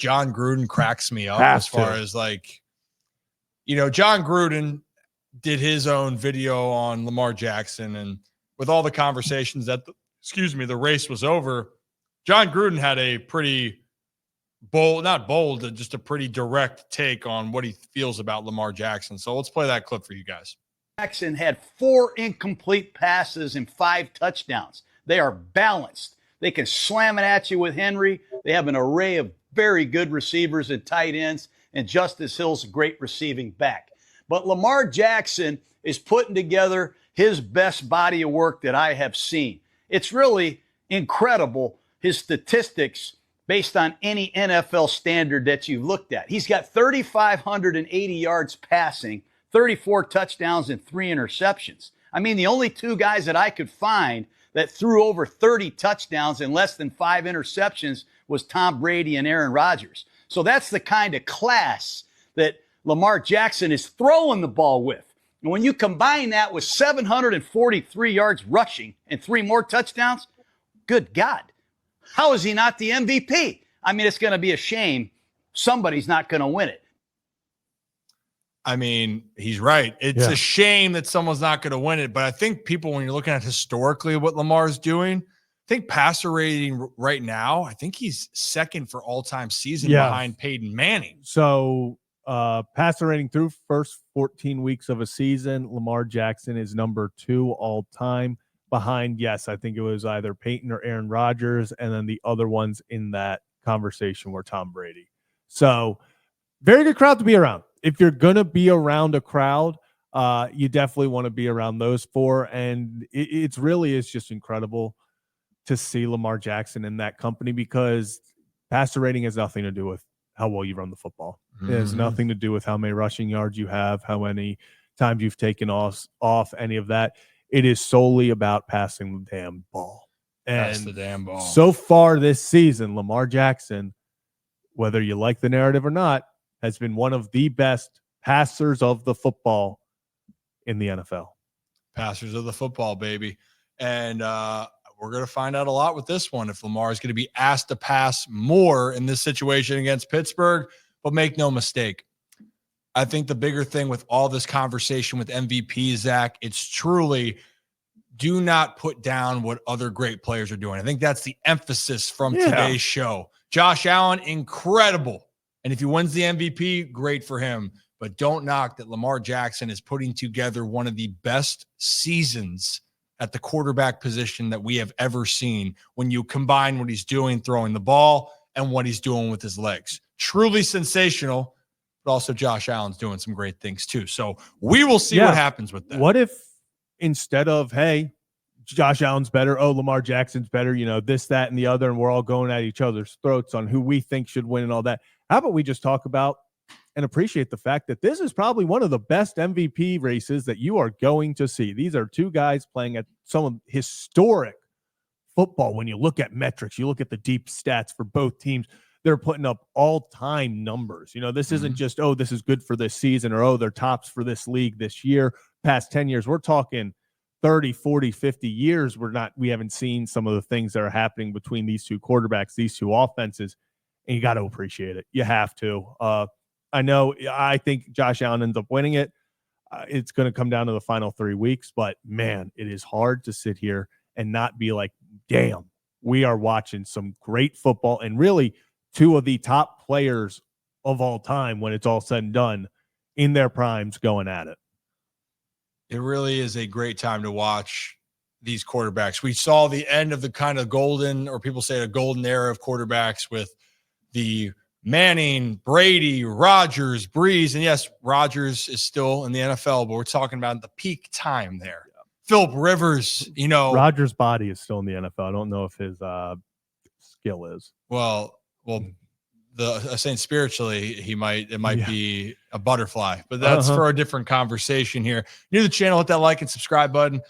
Jon Gruden cracks me up as far as like, Jon Gruden did his own video on Lamar Jackson, and with all the conversations that, the race was over, Jon Gruden had a pretty not bold, just a pretty direct take on what he feels about Lamar Jackson. So let's play that clip for you guys. Jackson had 4 incomplete passes and 5 touchdowns. They are balanced. They can slam it at you with Henry. They have an array of very good receivers and tight ends, and Justice Hill's a great receiving back. But Lamar Jackson is putting together his best body of work that I have seen. It's really incredible, his statistics based on any NFL standard that you've looked at. He's got 3,580 yards passing, 34 touchdowns, and 3 interceptions. I mean, the only 2 guys that I could find that threw over 30 touchdowns and less than 5 interceptions was Tom Brady and Aaron Rodgers. So that's the kind of class that Lamar Jackson is throwing the ball with. And when you combine that with 743 yards rushing and 3 more touchdowns, good God, how is he not the MVP? I mean, it's going to be a shame. Somebody's not going to win it. I mean, he's right. It's a shame that someone's not going to win it. But I think people, when you're looking at historically what Lamar's doing, I think passer rating right now, I think he's second for all-time season behind Peyton Manning. So passer rating through first 14 weeks of a season, Lamar Jackson is number 2 all-time behind, I think it was either Peyton or Aaron Rodgers, and then the other ones in that conversation were Tom Brady. So very good crowd to be around. If you're going to be around a crowd, you definitely want to be around those 4. And it's really is just incredible to see Lamar Jackson in that company, because passer rating has nothing to do with how well you run the football. It has nothing to do with how many rushing yards you have, how many times you've taken off any of that. It is solely about passing the damn ball. And pass the damn ball. So far this season, Lamar Jackson, whether you like the narrative or not, has been one of the best passers of the football in the NFL. Passers of the football, baby. And we're going to find out a lot with this one if Lamar is going to be asked to pass more in this situation against Pittsburgh. But make no mistake, I think the bigger thing with all this conversation with MVP, Zach, it's truly do not put down what other great players are doing. I think that's the emphasis from today's show. Josh Allen, incredible. And if he wins the MVP, great for him. But don't knock that Lamar Jackson is putting together one of the best seasons at the quarterback position that we have ever seen when you combine what he's doing throwing the ball and what he's doing with his legs. Truly sensational, but also Josh Allen's doing some great things too. So we will see what happens with that. What if instead of, hey, Josh Allen's better, Lamar Jackson's better, this, that, and the other, and we're all going at each other's throats on who we think should win and all that. How about we just talk about and appreciate the fact that this is probably one of the best MVP races that you are going to see. These are 2 guys playing at some historic football. When you look at metrics, you look at the deep stats for both teams, they're putting up all-time numbers. This isn't just, this is good for this season, or, they're tops for this league this year, past 10 years. We're talking 30, 40, 50 years. We haven't seen some of the things that are happening between these 2 quarterbacks, these 2 offenses, and you got to appreciate it. You have to. I think Josh Allen ends up winning it. It's going to come down to the final 3 weeks, but man, it is hard to sit here and not be like, damn, we are watching some great football, and really 2 of the top players of all time when it's all said and done in their primes going at it. It really is a great time to watch these quarterbacks. We saw the end of the kind of golden, or people say a golden era of quarterbacks with the Manning, Brady, Rodgers, Breeze. And yes, Rodgers is still in the NFL, but we're talking about the peak time there. Yeah. Philip Rivers, Rodgers' body is still in the NFL. I don't know if his skill is. Well, saying spiritually, it might be a butterfly, but that's for a different conversation here. New to the channel, hit that like and subscribe button.